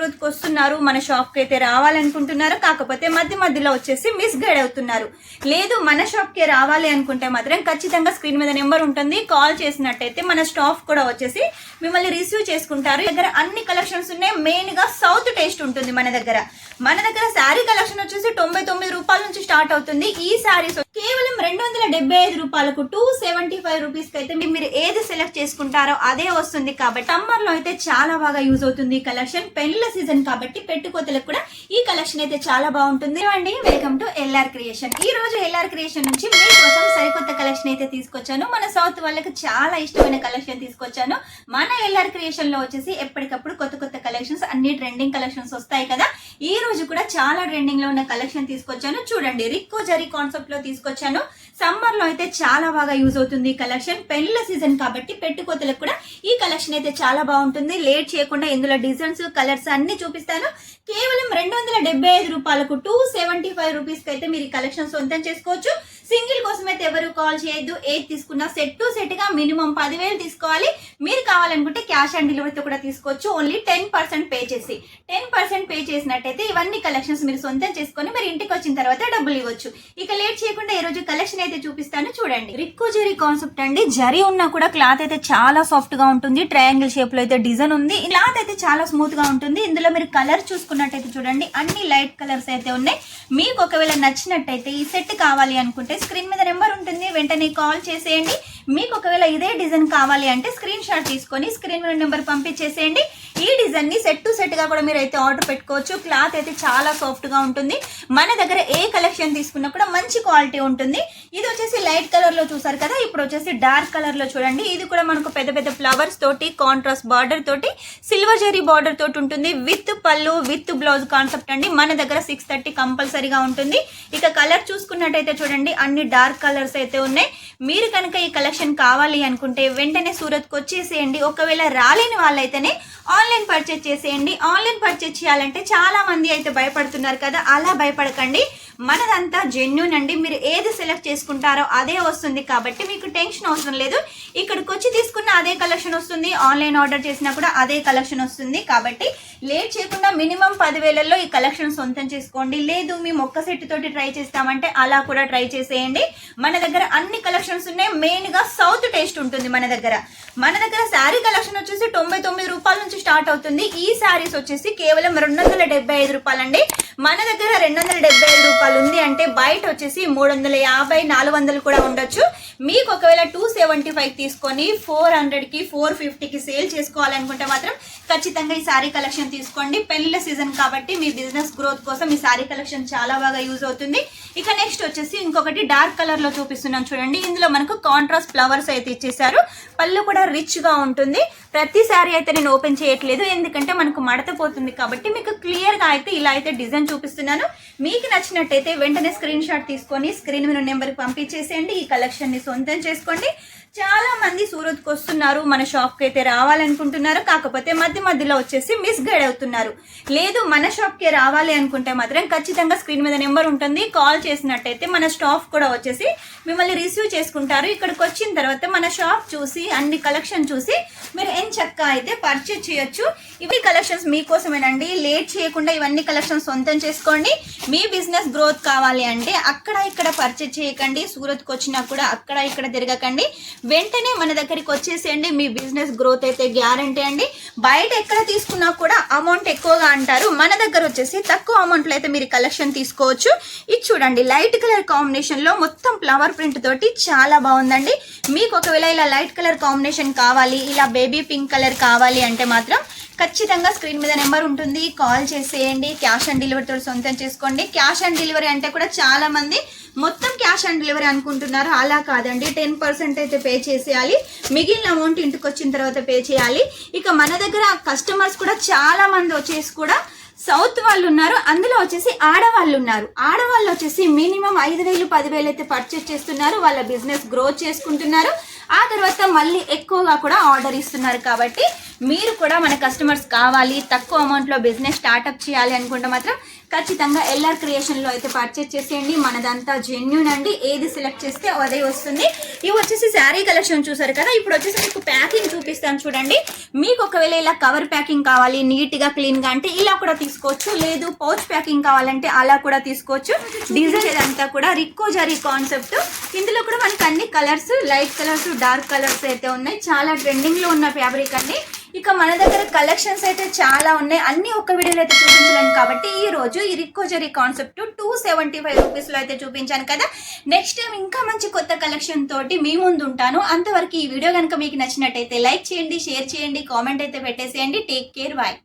సూరత్కి వస్తున్నారు, మన షాప్కి అయితే రావాలనుకుంటున్నారు, కాకపోతే మధ్యలో వచ్చేసి మిస్ గైడ్ అవుతున్నారు. లేదు మన షాప్కి రావాలి అనుకుంటే మాత్రం ఖచ్చితంగా స్క్రీన్ మీద నెంబర్ ఉంటుంది, కాల్ చేసినట్టయితే మన స్టాఫ్ కూడా వచ్చేసి మిమ్మల్ని రిసీవ్ చేసుకుంటారు. దగ్గర అన్ని కలెక్షన్స్ ఉన్నాయి. మెయిన్ గా సౌత్ టేస్ట్ ఉంటుంది మన దగ్గర శారీ కలెక్షన్ వచ్చేసి 99 రూపాయల నుంచి స్టార్ట్ అవుతుంది. ఈ శారీస్ కేవలం 275 రూపాయలకు 275 రూపీస్ కి అయితే మీరు ఏది సెలెక్ట్ చేసుకుంటారో అదే వస్తుంది. కాబట్టి సమ్మర్ లో అయితే చాలా బాగా యూజ్ అవుతుంది ఈ కలెక్షన్. పెళ్లిల సీజన్ కాబట్టి పెట్టుకోతలకు కూడా ఈ కలెక్షన్ అయితే చాలా బాగుంటుంది. అండి, వెల్కమ్ టు ఎల్ఆర్ క్రియేషన్. ఈ రోజు ఎల్ఆర్ క్రియేషన్ నుంచి మీకోసం సరికొత్త కలెక్షన్ అయితే తీసుకొచ్చాను. మన సౌత్ వాళ్ళకి చాలా ఇష్టమైన కలెక్షన్ తీసుకొచ్చాను. మన ఎల్ఆర్ క్రియేషన్ లో వచ్చేసి ఎప్పటికప్పుడు కొత్త కలెక్షన్స్, అన్ని ట్రెండింగ్ కలెక్షన్స్ వస్తాయి కదా. ఈ రోజు కూడా చాలా ట్రెండింగ్ లో ఉన్న కలెక్షన్ తీసుకొచ్చాను. చూడండి, రిక్కో జరీ కాన్సెప్ట్ లో తీసుకొచ్చాను. సమ్మర్ లో అయితే చాలా బాగా యూజ్ అవుతుంది ఈ కలెక్షన్. పెళ్లిల సీజన్ కాబట్టి పెట్టుకోతలకు కూడా ఈ కలెక్షన్ అయితే చాలా బాగుంటుంది. లేట్ చేయకుండా ఇందులో డిజైన్స్, కలర్స్ అన్ని చూపిస్తాను. కేవలం 275 రూపాయలకు 275 రూపీస్ కి అయితే మీరు ఈ కలెక్షన్ సొంతం చేసుకోవచ్చు. సింగిల్ కోసం అయితే ఎవరు కాల్ చేయొద్దు. ఏది తీసుకున్నా సెట్ టు సెట్ గా మినిమం 10,000 తీసుకోవాలి. మీరు కావాలనుకుంటే క్యాష్ ఆన్ డెలివరీతో కూడా తీసుకోవచ్చు. ఓన్లీ 10% పే చేసి 10% పే చేసినట్టయితే ఇవన్నీ కలెక్షన్స్ మీరు సొంతం చేసుకొని మీరు ఇంటికి వచ్చిన తర్వాత డబ్బులు ఇవ్వచ్చు. ఇక లేట్ చేయకుండా ఈ రోజు కలెక్షన్ అయితే చూపిస్తాను. చూడండి, రిక్కో జరీ కాన్సెప్ట్ అండి. జరీ ఉన్నా కూడా క్లాత్ అయితే చాలా సాఫ్ట్ గా ఉంటుంది. ట్రయాంగిల్ షేప్ లో అయితే డిజైన్ ఉంది. క్లాత్ అయితే చాలా స్మూత్ గా ఉంటుంది. ఇందులో మీరు కలర్ చూసుకున్నట్టయితే చూడండి, అన్ని లైట్ కలర్స్ అయితే ఉన్నాయి. మీకు ఒకవేళ నచ్చినట్టయితే ఈ సెట్ కావాలి అనుకుంటే స్క్రీన్ మీద నెంబర్ ఉంటుంది, వెంటనే కాల్ చేసేయండి. మీకు ఒకవేళ ఇదే డిజైన్ కావాలి అంటే స్క్రీన్ షాట్ తీసుకొని స్క్రీన్ మీద నెంబర్ పంపించేసేయండి. ఈ డిజైన్ ని సెట్ టు సెట్ గా కూడా మీరు అయితే ఆర్డర్ పెట్టుకోవచ్చు. క్లాత్ అయితే చాలా సాఫ్ట్ గా ఉంటుంది. మన దగ్గర ఏ కలెక్షన్ తీసుకున్నా కూడా మంచి క్వాలిటీ ఉంటుంది. ఇది వచ్చేసి లైట్ కలర్ లో చూసారు కదా, ఇప్పుడు వచ్చేసి డార్క్ కలర్ లో చూడండి. ఇది కూడా మనకు పెద్ద ఫ్లవర్స్ తోటి, కాంట్రాస్ట్ బార్డర్ తోటి, సిల్వర్ జరీ బార్డర్ తోటి ఉంటుంది. విత్ పళ్ళు, విత్ బ్లౌజ్ కాన్సెప్ట్ అండి. మన దగ్గర 630 కంపల్సరీగా ఉంటుంది. ఇక కలర్ చూసుకున్నట్టయితే చూడండి, అన్ని డార్క్ కలర్స్ అయితే ఉన్నాయి. మీరు కనుక ఈ కలెక్షన్ కావాలి అనుకుంటే వెంటనే సూరత్కి వచ్చేసేయండి. ఒకవేళ రాలేని వాళ్ళైతేనే ఆన్లైన్ పర్చేజ్ చేసేయండి. ఆన్లైన్ పర్చేజ్ చేయాలంటే చాలా మంది అయితే భయపడుతున్నారు కదా, అలా భయపడకండి. మనదంతా జెన్యూన్ అండి. మీరు ఏది సెలెక్ట్ చేసుకుంటారో అదే వస్తుంది. కాబట్టి మీకు టెన్షన్ అవసరం లేదు. ఇక్కడికి వచ్చి తీసుకున్న అదే కలెక్షన్ వస్తుంది, ఆన్లైన్ ఆర్డర్ చేసినా కూడా అదే కలెక్షన్ వస్తుంది. కాబట్టి లేట్ చేయకుండా మినిమం 10,000లో ఈ కలెక్షన్ సొంతం చేసుకోండి. లేదు మేము ఒక్క సెట్ తోటి ట్రై చేస్తామంటే అలా కూడా ట్రై చేసేయండి. మన దగ్గర అన్ని కలెక్షన్స్ ఉన్నాయి. మెయిన్ గా సౌత్ టేస్ట్ ఉంటుంది మన దగ్గర శారీ కలెక్షన్ వచ్చేసి 99 రూపాయల నుంచి స్టార్ట్ అవుతుంది. ఈ శారీస్ వచ్చేసి కేవలం 275 రూపాయలండి. మన దగ్గర 275 రూపాయలు ఉంది అంటే బయట వచ్చేసి 350, 400 కూడా ఉండొచ్చు. మీకు ఒకవేళ 275 తీసుకొని 400కి, 450కి సేల్ చేసుకోవాలనుకుంటే మాత్రం ఖచ్చితంగా ఈ శారీ కలెక్షన్ తీసుకోండి. పెళ్లిల సీజన్ కాబట్టి మీ బిజినెస్ గ్రోత్ కోసం ఈ శారీ కలెక్షన్ చాలా బాగా యూజ్ అవుతుంది. ఇక నెక్స్ట్ వచ్చేసి ఇంకొకటి డార్క్ కలర్ లో చూపిస్తున్నాం చూడండి. ఇందులో మనకు కాంట్రాస్ట్ ఫ్లవర్స్ అయితే ఇచ్చేసారు. పళ్ళు కూడా రిచ్ గా ఉంటుంది. ప్రతి శారీ అయితే నేను ఓపెన్ చేయట్లేదు, ఎందుకంటే మనకు మడత పోతుంది. కాబట్టి మీకు క్లియర్ గా అయితే ఇలా అయితే డిజైన్ చూపిస్తున్నాను. మీకు నచ్చినట్టయితే వెంటనే స్క్రీన్ షాట్ తీసుకొని స్క్రీన్ మీద నెంబర్ పంపించేసేయండి. ఈ కలెక్షన్ ని సొంతం చేసుకోండి. చాలా మంది సూరత్కి వస్తున్నారు, మన షాప్కి అయితే రావాలనుకుంటున్నారు, కాకపోతే మధ్యలో వచ్చేసి మిస్ గైడ్ అవుతున్నారు. లేదు మన షాప్కి రావాలి అనుకుంటే మాత్రం ఖచ్చితంగా స్క్రీన్ మీద నెంబర్ ఉంటుంది, కాల్ చేసినట్టయితే మన స్టాఫ్ కూడా వచ్చేసి మిమ్మల్ని రిసీవ్ చేసుకుంటారు. ఇక్కడికి వచ్చిన తర్వాత మన షాప్ చూసి అన్ని కలెక్షన్ చూసి మీరు చక్కగా అయితే పర్చేజ్ చేయొచ్చు. ఇవి కలెక్షన్స్ మీకోసమేనండి. లేట్ చేయకుండా ఇవన్నీ కలెక్షన్స్ సొంతం చేసుకోండి. మీ బిజినెస్ గ్రోత్ కావాలి అంటే అక్కడ ఇక్కడ పర్చేజ్ చేయకండి. సూరత్కి వచ్చినా కూడా అక్కడ ఇక్కడ తిరగకండి. వెంటనే మన దగ్గరికి వచ్చేసేయండి. మీ బిజినెస్ గ్రోత్ అయితే గ్యారంటీ అండి. బయట ఎక్కడ తీసుకున్నా కూడా అమౌంట్ ఎక్కువగా అంటారు. మన దగ్గర వచ్చేసి తక్కువ అమౌంట్ లో అయితే మీరు కలెక్షన్ తీసుకోవచ్చు. ఇది చూడండి, లైట్ కలర్ కాంబినేషన్ లో మొత్తం ఫ్లవర్ ప్రింట్ తోటి చాలా బాగుందండి. మీకు ఒకవేళ ఇలా లైట్ కలర్ కాంబినేషన్ కావాలి, ఇలా బేబీ పింక్ కలర్ కావాలి అంటే మాత్రం ఖచ్చితంగా స్క్రీన్ మీద నెంబర్ ఉంటుంది, కాల్ చేసేయండి. క్యాష్ ఆన్ డెలివరీతో సొంతం చేసుకోండి. క్యాష్ ఆన్ డెలివరీ అంటే కూడా చాలా మంది మొత్తం క్యాష్ ఆన్ డెలివరీ అనుకుంటున్నారు. అలా కాదండి, 10% అయితే పే చేసేయాలి. మిగిలిన అమౌంట్ ఇంటికి వచ్చిన తర్వాత పే చేయాలి. ఇక మన దగ్గర కస్టమర్స్ కూడా చాలా మంది వచ్చేసి కూడా సౌత్ వాళ్ళు ఉన్నారు. అందులో వచ్చేసి ఆడవాళ్ళు ఉన్నారు. ఆడవాళ్ళు వచ్చేసి మినిమం 5,000, 10,000 అయితే పర్చేస్ చేస్తున్నారు. వాళ్ళ బిజినెస్ గ్రోత్ చేసుకుంటున్నారు. ఆ తర్వాత మళ్ళీ ఎక్కువగా కూడా ఆర్డర్ ఇస్తున్నారు. కాబట్టి మీరు కూడా మన కస్టమర్స్ కావాలి, తక్కువ అమౌంట్లో బిజినెస్ స్టార్ట్అప్ చేయాలి అనుకుంటే మాత్రం ఖచ్చితంగా ఎల్ఆర్ క్రియేషన్లో అయితే పర్చేస్ చేసేయండి. మనదంతా జెన్యూన్ అండి, ఏది సెలెక్ట్ చేస్తే అదే వస్తుంది. ఇవి వచ్చేసి శారీ కలెక్షన్ చూసారు కదా. ఇప్పుడు వచ్చేసి మీకు ప్యాకింగ్ చూపిస్తాను చూడండి. మీకు ఒకవేళ ఇలా కవర్ ప్యాకింగ్ కావాలి నీట్గా క్లీన్గా అంటే ఇలా కూడా తీసుకోవచ్చు, లేదు పౌచ్ ప్యాకింగ్ కావాలంటే అలా కూడా తీసుకోవచ్చు. డిజైన్ ఇదంతా కూడా రిక్కో జరీ కాన్సెప్ట్. ఇందులో కూడా మనకి అన్ని colours, light colours, dark colours అయితే ఉన్నాయి. చాలా ట్రెండింగ్లో ఉన్న ఫ్యాబ్రిక్ అండి. ఇక మన దగ్గర కలెక్షన్స్ అయితే చాలా ఉన్నాయి, అన్ని ఒక్క వీడియోలో అయితే చూపించలేను. కాబట్టి ఈ రోజు ఈ రిక్కో జరీ కాన్సెప్ట్ 275 రూపీస్లో అయితే చూపించాను కదా. నెక్స్ట్ టైం ఇంకా మంచి కొత్త కలెక్షన్ తోటి మీ ముందు ఉంటాను. అంతవరకు ఈ వీడియో కనుక మీకు నచ్చినట్టయితే లైక్ చేయండి, షేర్ చేయండి, కామెంట్ అయితే పెట్టేసేయండి. Take care, bye.